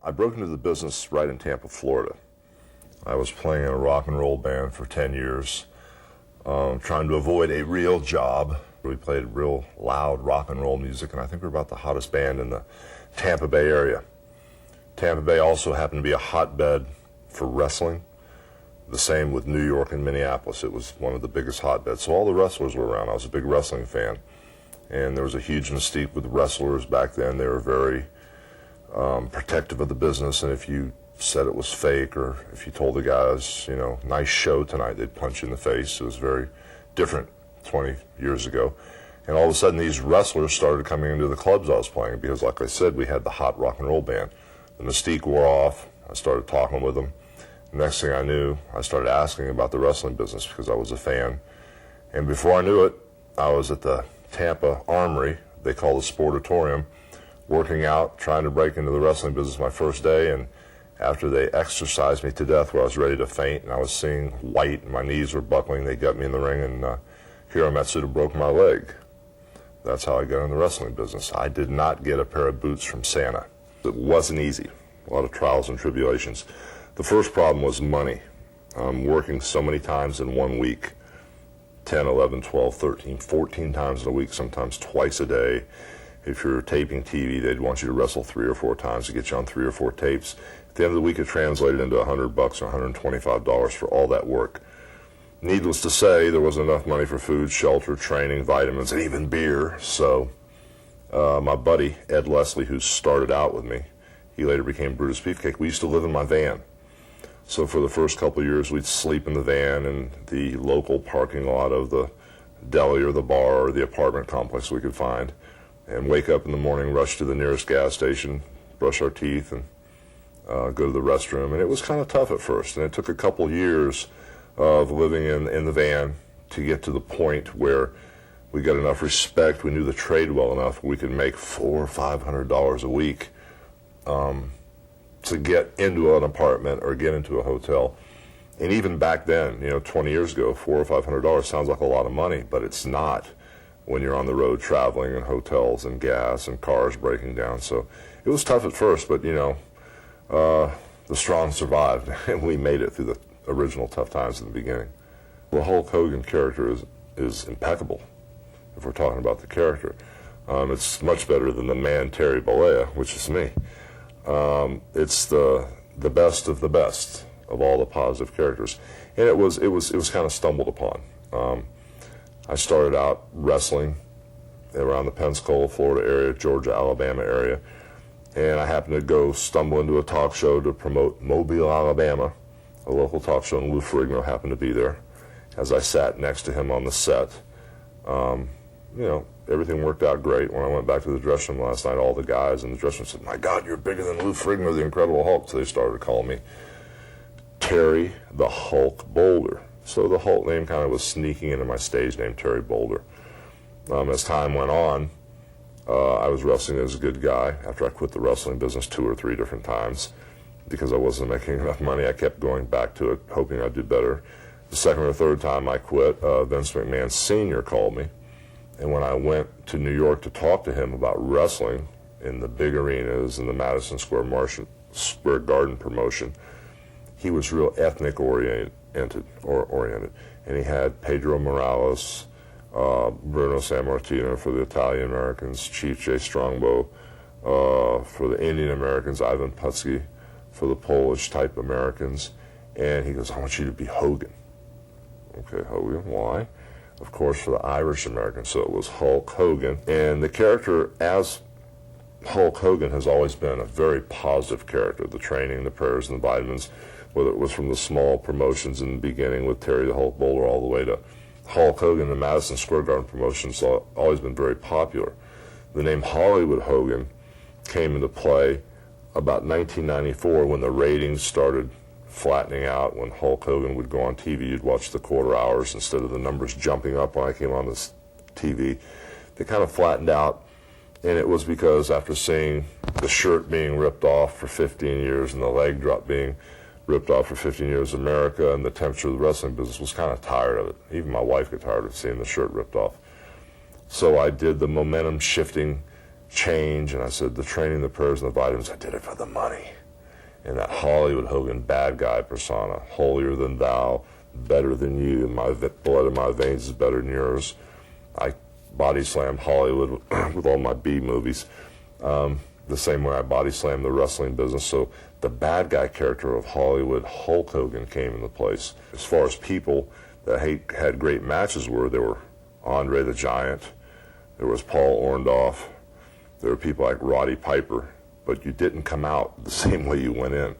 I broke into the business right in Tampa, Florida. I was playing in a rock and roll band for 10 years, trying to avoid a real job. We played real loud rock and roll music, and I think we were about the hottest band in the Tampa Bay area. Tampa Bay also happened to be a hotbed for wrestling. The same with New York and Minneapolis. It was one of the biggest hotbeds. So all the wrestlers were around. I was a big wrestling fan. And there was a huge mystique with wrestlers back then. They were very protective of the business, and if you said it was fake or if you told the guys, you know, nice show tonight, they'd punch you in the face. It was very different 20 years ago. And all of a sudden these wrestlers started coming into the clubs I was playing because, like I said, we had the hot rock and roll band. The mystique wore off. I started talking with them. Next thing I knew, I started asking about the wrestling business because I was a fan. And before I knew it, I was at the Tampa Armory, they call the Sportatorium, working out, trying to break into the wrestling business my first day. And after they exercised me to death where I was ready to faint and I was seeing white and my knees were buckling, they got me in the ring, and Hiro Matsuda broke my leg. That's how I got in the wrestling business. I did not get a pair of boots from Santa. It wasn't easy. A lot of trials and tribulations. The first problem was money. Working so many times in 1 week, 10, 11, 12, 13, 14 times in a week, sometimes twice a day. If you're taping TV, they'd want you to wrestle 3 or 4 times to get you on 3 or 4 tapes. At the end of the week, it translated into $100 or $125 for all that work. Needless to say, there wasn't enough money for food, shelter, training, vitamins, and even beer. So my buddy, Ed Leslie, who started out with me, he later became Brutus Beefcake. We used to live in my van. So for the first couple of years, we'd sleep in the van in the local parking lot of the deli or the bar or the apartment complex we could find, and wake up in the morning, rush to the nearest gas station, brush our teeth, and go to the restroom. And it was kind of tough at first, and it took a couple years of living in the van to get to the point where we got enough respect, we knew the trade well enough, we could make $400 or $500 a week to get into an apartment or get into a hotel. And even back then, 20 years ago, $400 or $500 sounds like a lot of money, but it's not when you're on the road traveling and hotels and gas and cars breaking down. So it was tough at first, but the strong survived, and we made it through the original tough times in the beginning. The Hulk Hogan character is impeccable, if we're talking about the character. It's much better than the man Terry Bollea, which is me. It's the best of the best of all the positive characters, and it was kind of stumbled upon. I started out wrestling around the Pensacola, Florida area, Georgia, Alabama area, and I happened to stumble into a talk show to promote Mobile, Alabama, a local talk show, and Lou Ferrigno happened to be there. As I sat next to him on the set, everything worked out great. When I went back to the dressing room last night, all the guys in the dressing room said, "My God, you're bigger than Lou Ferrigno, the Incredible Hulk." So they started calling me Terry the Hulk Boulder. So the Hulk name kind of was sneaking into my stage name, Terry Boulder. As time went on, I was wrestling as a good guy. After I quit the wrestling business 2 or 3 different times because I wasn't making enough money, I kept going back to it, hoping I'd do better. The second or third time I quit, Vince McMahon Sr. called me. And when I went to New York to talk to him about wrestling in the big arenas in the Madison Square Garden promotion, he was real ethnic oriented, and he had Pedro Morales, Bruno Sammartino for the Italian Americans, Chief Jay Strongbow for the Indian Americans, Ivan Putski for the Polish type Americans, and he goes, "I want you to be Hogan." Okay, Hogan, why? Of course, for the Irish Americans, so it was Hulk Hogan. And the character as Hulk Hogan has always been a very positive character. The training, the prayers, and the vitamins, whether it was from the small promotions in the beginning with Terry the Hulk Boulder all the way to Hulk Hogan, the Madison Square Garden promotions have always been very popular. The name Hollywood Hogan came into play about 1994 when the ratings started flattening out. When Hulk Hogan would go on TV, you'd watch the quarter hours instead of the numbers jumping up when I came on this TV. They kind of flattened out, and it was because after seeing the shirt being ripped off for 15 years and the leg drop being ripped off for 15 years, America and the temperature of the wrestling business was kind of tired of it. Even my wife got tired of seeing the shirt ripped off. So I did the momentum shifting change, and I said the training, the prayers, and the vitamins, I did it for the money. And that Hollywood Hogan bad guy persona, holier than thou, better than you, my blood in my veins is better than yours. I body slammed Hollywood with all my B movies, the same way I body slammed the wrestling business. So the bad guy character of Hollywood Hulk Hogan came into place. As far as people that had great matches there were Andre the Giant, there was Paul Orndorff, there were people like Roddy Piper, but you didn't come out the same way you went in.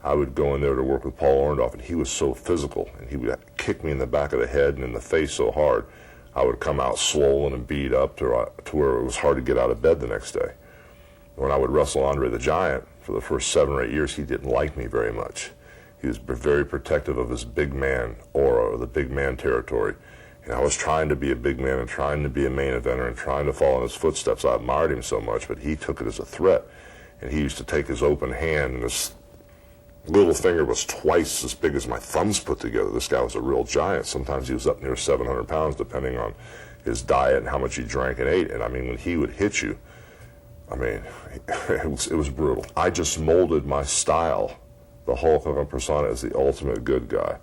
I would go in there to work with Paul Orndorff, and he was so physical, and he would kick me in the back of the head and in the face so hard, I would come out swollen and beat up to where it was hard to get out of bed the next day. When I would wrestle Andre the Giant, for the first 7 or 8 years, he didn't like me very much. He was very protective of his big man aura, or the big man territory. And I was trying to be a big man and trying to be a main eventer and trying to follow in his footsteps. I admired him so much, but he took it as a threat. And he used to take his open hand, and his little finger was twice as big as my thumbs put together. This guy was a real giant. Sometimes he was up near 700 pounds, depending on his diet and how much he drank and ate. And I mean, when he would hit you, I mean, it was brutal. I just molded my style. The Hulk Hogan persona is the ultimate good guy.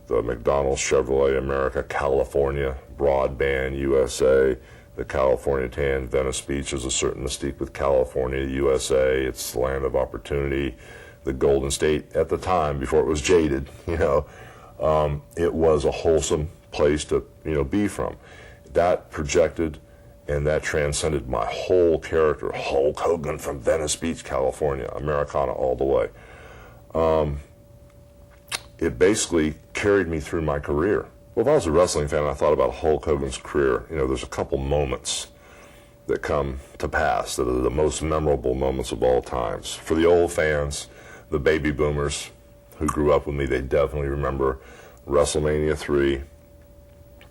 The McDonald's, Chevrolet, America, California, Broadband, USA, the California tan, Venice Beach. There's a certain mystique with California, USA. It's the land of opportunity. The Golden State at the time, before it was jaded, it was a wholesome place to, be from. That projected and that transcended my whole character. Hulk Hogan from Venice Beach, California, Americana all the way. It basically carried me through my career. Well, if I was a wrestling fan and I thought about Hulk Hogan's career, there's a couple moments that come to pass that are the most memorable moments of all times. For the old fans, the baby boomers who grew up with me, they definitely remember WrestleMania 3,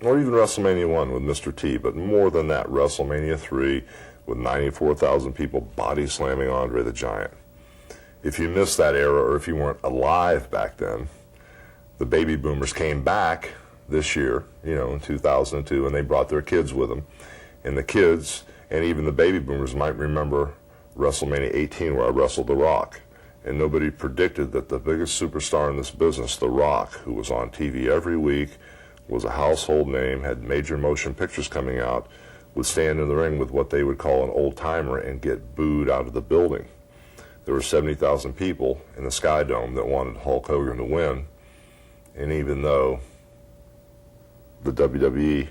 or even WrestleMania 1 with Mr. T, but more than that, WrestleMania 3 with 94,000 people body slamming Andre the Giant. If you missed that era, or if you weren't alive back then, the baby boomers came back this year, in 2002, and they brought their kids with them. And the kids, and even the baby boomers, might remember WrestleMania 18, where I wrestled The Rock. And nobody predicted that the biggest superstar in this business, The Rock, who was on TV every week, was a household name, had major motion pictures coming out, would stand in the ring with what they would call an old-timer and get booed out of the building. There were 70,000 people in the Sky Dome that wanted Hulk Hogan to win, and even though the WWE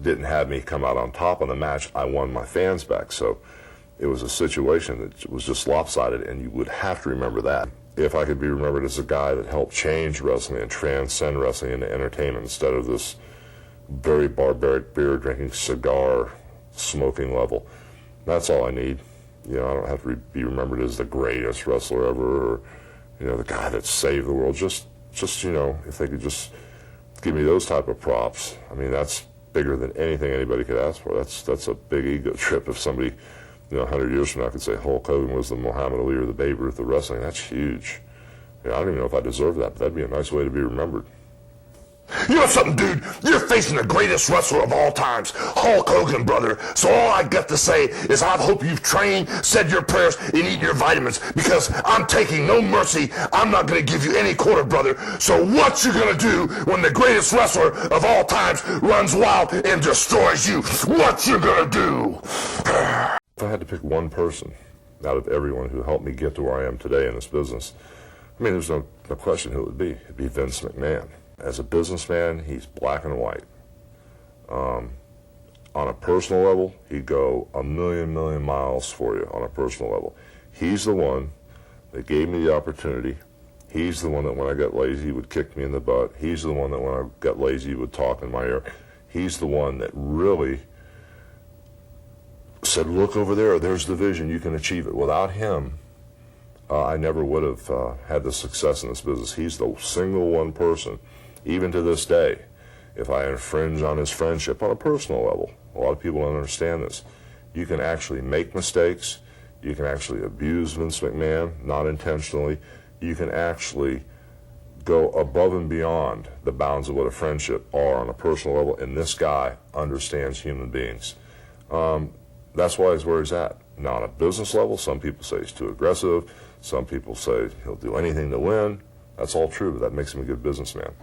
didn't have me come out on top of the match, I won my fans back. So it was a situation that was just lopsided, and you would have to remember that. If I could be remembered as a guy that helped change wrestling and transcend wrestling into entertainment instead of this very barbaric beer-drinking, cigar-smoking level, that's all I need. I don't have to be remembered as the greatest wrestler ever, or, the guy that saved the world. Just if they could just give me those type of props, I mean, that's bigger than anything anybody could ask for. That's a big ego trip. If somebody, 100 years from now could say Hulk Hogan was the Muhammad Ali or the Babe Ruth of wrestling, that's huge. I don't even know if I deserve that, but that'd be a nice way to be remembered. You know something, dude? You're facing the greatest wrestler of all times, Hulk Hogan, brother. So all I got to say is I hope you've trained, said your prayers, and eaten your vitamins, because I'm taking no mercy. I'm not going to give you any quarter, brother. So what you going to do when the greatest wrestler of all times runs wild and destroys you? What you going to do? If I had to pick one person out of everyone who helped me get to where I am today in this business, I mean, there's no question who it would be. It'd be Vince McMahon. As a businessman, he's black and white. On a personal level, he'd go a million miles for you on a personal level. He's the one that gave me the opportunity. He's the one that when I got lazy would kick me in the butt. He's the one that when I got lazy would talk in my ear. He's the one that really said, look over there, there's the vision, you can achieve it. Without him, I never would have had the success in this business. He's the single one person, even to this day, if I infringe on his friendship on a personal level. A lot of people don't understand this. You can actually make mistakes. You can actually abuse Vince McMahon, not intentionally. You can actually go above and beyond the bounds of what a friendship are on a personal level, and this guy understands human beings. That's why he's where he's at. Now, on a business level, some people say he's too aggressive. Some people say he'll do anything to win. That's all true, but that makes him a good businessman.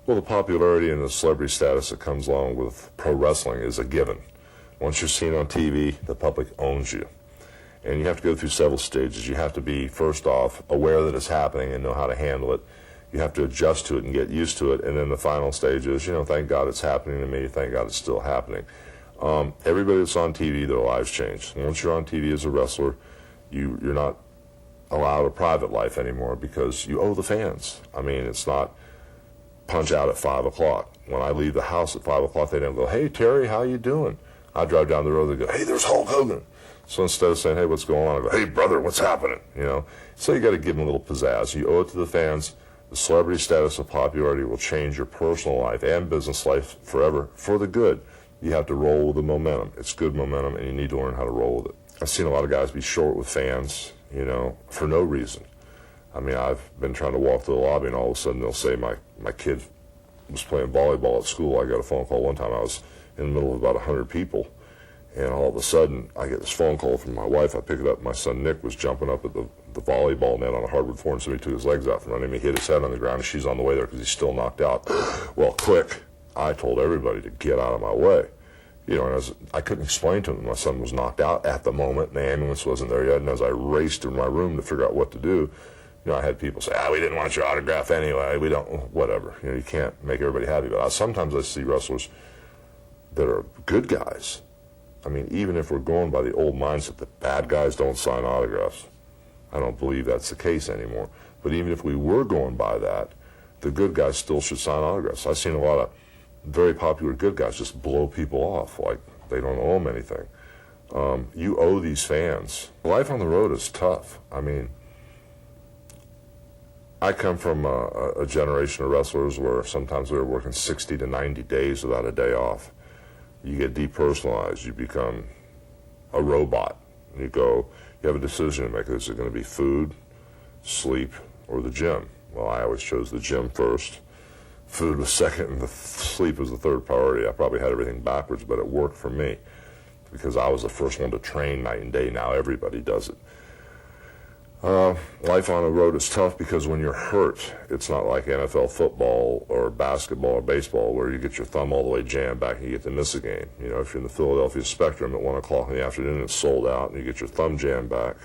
Well, the popularity and the celebrity status that comes along with pro wrestling is a given. Once you're seen on TV, the public owns you. And you have to go through several stages. You have to be, first off, aware that it's happening and know how to handle it. You have to adjust to it and get used to it. And then the final stage is, thank God it's happening to me. Thank God it's still happening. Everybody that's on TV, their lives change. Once you're on TV as a wrestler, you're not allowed a private life anymore because you owe the fans. I mean, it's not punch out at 5 o'clock. When I leave the house at 5 o'clock, they don't go, hey, Terry, how you doing? I drive down the road, they go, hey, there's Hulk Hogan. So instead of saying, hey, what's going on, I go, hey, brother, what's happening? So you got to give them a little pizzazz. You owe it to the fans. The celebrity status of popularity will change your personal life and business life forever for the good. You have to roll with the momentum. It's good momentum, and you need to learn how to roll with it. I've seen a lot of guys be short with fans, for no reason. I mean, I've been trying to walk to the lobby, and all of a sudden they'll say my kid was playing volleyball at school. I got a phone call one time. I was in the middle of about 100 people, and all of a sudden I get this phone call from my wife. I pick it up. My son Nick was jumping up at the volleyball net on a hardwood floor, and somebody took his legs out from under him. He hit his head on the ground, and she's on the way there because he's still knocked out. Well, quick, I told everybody to get out of my way. And I couldn't explain to him my son was knocked out at the moment, and the ambulance wasn't there yet, and as I raced to my room to figure out what to do, I had people say, we didn't want your autograph anyway, we don't, whatever. You can't make everybody happy. But sometimes I see wrestlers that are good guys. I mean, even if we're going by the old mindset that bad guys don't sign autographs, I don't believe that's the case anymore. But even if we were going by that, the good guys still should sign autographs. I've seen a lot of very popular good guys just blow people off like they don't owe them anything. You owe these fans. Life on the road is tough. I mean, I come from a generation of wrestlers where sometimes we were working 60 to 90 days without a day off. You get depersonalized. You become a robot. You have a decision to make. Is it going to be food, sleep, or the gym? Well, I always chose the gym first. Food was second, and the sleep was the third priority. I probably had everything backwards, but it worked for me because I was the first one to train night and day. Now everybody does it. Life on the road is tough because when you're hurt, it's not like NFL football or basketball or baseball where you get your thumb all the way jammed back and you get to miss a game. If you're in the Philadelphia Spectrum at 1 o'clock in the afternoon, it's sold out, and you get your thumb jammed back.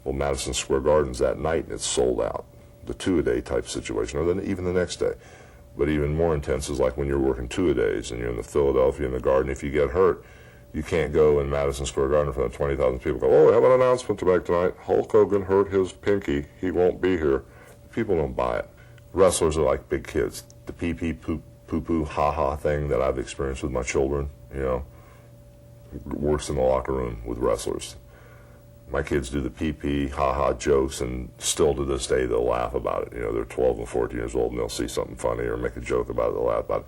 Well, Madison Square Garden's that night, and it's sold out. The two-a-day type situation, or then even the next day. But even more intense is like when you're working 2-a-days and you're in the Philadelphia in the Garden. If you get hurt, you can't go in Madison Square Garden in front of 20,000 people. Go, we have an announcement to make tonight. Hulk Hogan hurt his pinky. He won't be here. People don't buy it. Wrestlers are like big kids. The pee-pee, poo-poo, ha-ha thing that I've experienced with my children, works in the locker room with wrestlers. My kids do the pee-pee, ha-ha jokes, and still to this day they'll laugh about it. They're 12 and 14 years old, and they'll see something funny or make a joke about it, they'll laugh about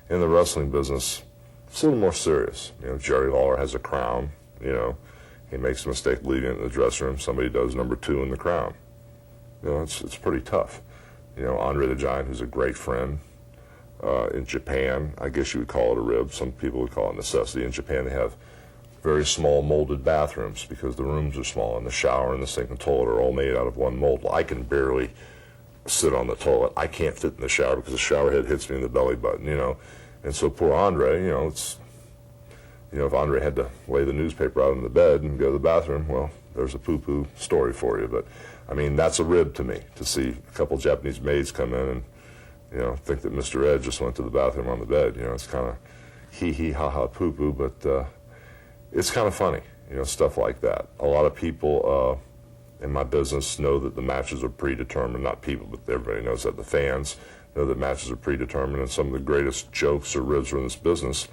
it. In the wrestling business, it's a little more serious. Jerry Lawler has a crown. He makes a mistake leaving it in the dressing room. Somebody does number 2 in the crown. It's pretty tough. Andre the Giant, who's a great friend, in Japan, I guess you would call it a rib. Some people would call it necessity. In Japan, they have very small molded bathrooms because the rooms are small, and the shower and the sink and toilet are all made out of one mold. Well, I can barely sit on the toilet. I can't fit in the shower because the shower head hits me in the belly button, And so poor Andre, if Andre had to lay the newspaper out on the bed and go to the bathroom, well, there's a poo-poo story for you. But, I mean, that's a rib to me, to see a couple Japanese maids come in and, think that Mr. Ed just went to the bathroom on the bed. It's kind of hee-hee, ha-ha, poo-poo, but it's kind of funny, stuff like that. A lot of people in my business know that the matches are predetermined, not people, but everybody knows that. The fans know that matches are predetermined, and some of the greatest jokes or ribs in this business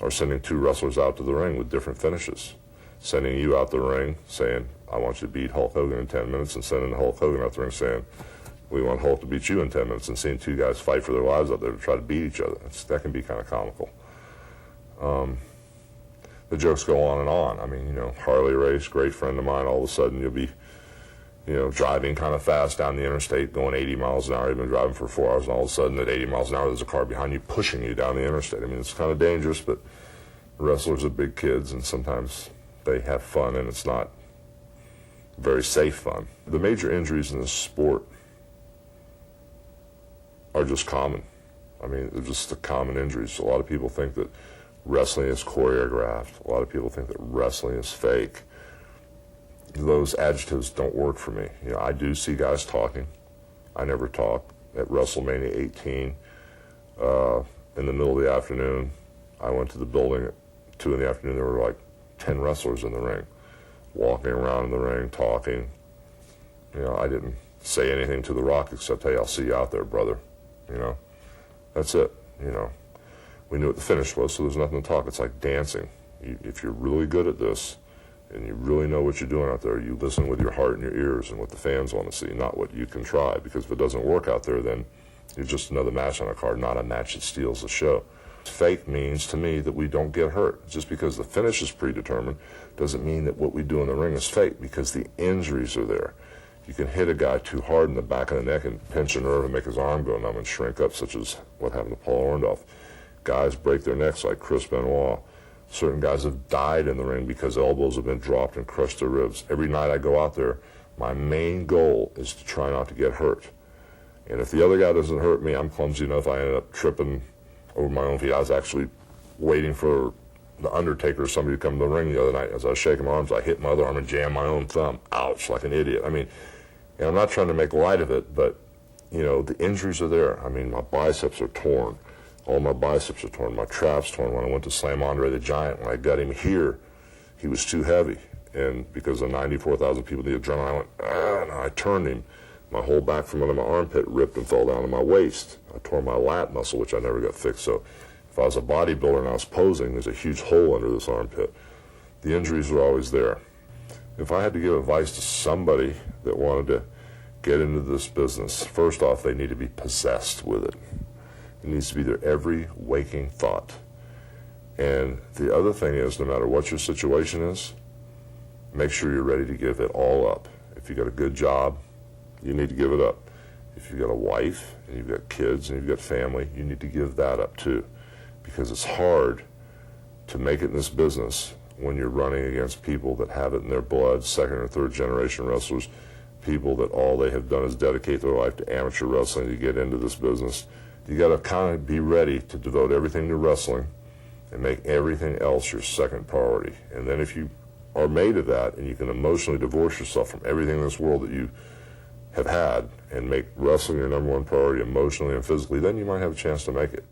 are sending 2 wrestlers out to the ring with different finishes. Sending you out the ring saying, I want you to beat Hulk Hogan in 10 minutes, and sending Hulk Hogan out the ring saying, we want Hulk to beat you in 10 minutes, and seeing 2 guys fight for their lives out there to try to beat each other. That can be kind of comical. The jokes go on and on. I mean, Harley Race, great friend of mine, all of a sudden you'll be driving kind of fast down the interstate, going 80 miles an hour. You've been driving for 4 hours, and all of a sudden at 80 miles an hour, there's a car behind you pushing you down the interstate. I mean, it's kind of dangerous, but wrestlers are big kids, and sometimes they have fun, and it's not very safe fun. The major injuries in this sport are just common. I mean, they're just the common injuries. A lot of people think that wrestling is choreographed. A lot of people think that wrestling is fake. Those adjectives don't work for me. You know, I do see guys talking. I never talk. At WrestleMania 18, in the middle of the afternoon, I went to the building at 2 in the afternoon. There were like 10 wrestlers in the ring, walking around in the ring, talking. You know, I didn't say anything to The Rock except, hey, I'll see you out there, brother. You know, that's it. You know, we knew what the finish was, so there's nothing to talk. It's like dancing. If you're really good at this and you really know what you're doing out there, you listen with your heart and your ears and what the fans want to see, not what you can try. Because if it doesn't work out there, then you're just another match on a card, not a match that steals the show. Fake means to me that we don't get hurt. Just because the finish is predetermined doesn't mean that what we do in the ring is fake, because the injuries are there. You can hit a guy too hard in the back of the neck and pinch a nerve and make his arm go numb and shrink up, such as what happened to Paul Orndorff. Guys break their necks like Chris Benoit. Certain guys have died in the ring because elbows have been dropped and crushed their ribs. Every night I go out there, my main goal is to try not to get hurt. And if the other guy doesn't hurt me, I'm clumsy enough I ended up tripping over my own feet. I was actually waiting for the Undertaker or somebody to come to the ring the other night. As I was shaking my arms, I hit my other arm and jammed my own thumb. Ouch, like an idiot. I mean, and I'm not trying to make light of it, but, you know, the injuries are there. I mean, my biceps are torn. All my biceps are torn. My trap's torn. When I went to slam Andre the Giant, when I got him here, he was too heavy. And because of 94,000 people, the adrenaline, I went, and I turned him. My whole back from under my armpit ripped and fell down to my waist. I tore my lat muscle, which I never got fixed. So if I was a bodybuilder and I was posing, there's a huge hole under this armpit. The injuries were always there. If I had to give advice to somebody that wanted to get into this business, first off, they need to be possessed with it. It needs to be their every waking thought. And the other thing is, no matter what your situation is, make sure you're ready to give it all up. If you got a good job, you need to give it up. If you've got a wife and you've got kids and you've got family, you need to give that up too. Because it's hard to make it in this business when you're running against people that have it in their blood, second or third generation wrestlers, people that all they have done is dedicate their life to amateur wrestling to get into this business. You got to kind of be ready to devote everything to wrestling and make everything else your second priority. And then if you are made of that and you can emotionally divorce yourself from everything in this world that you have had and make wrestling your number one priority emotionally and physically, then you might have a chance to make it.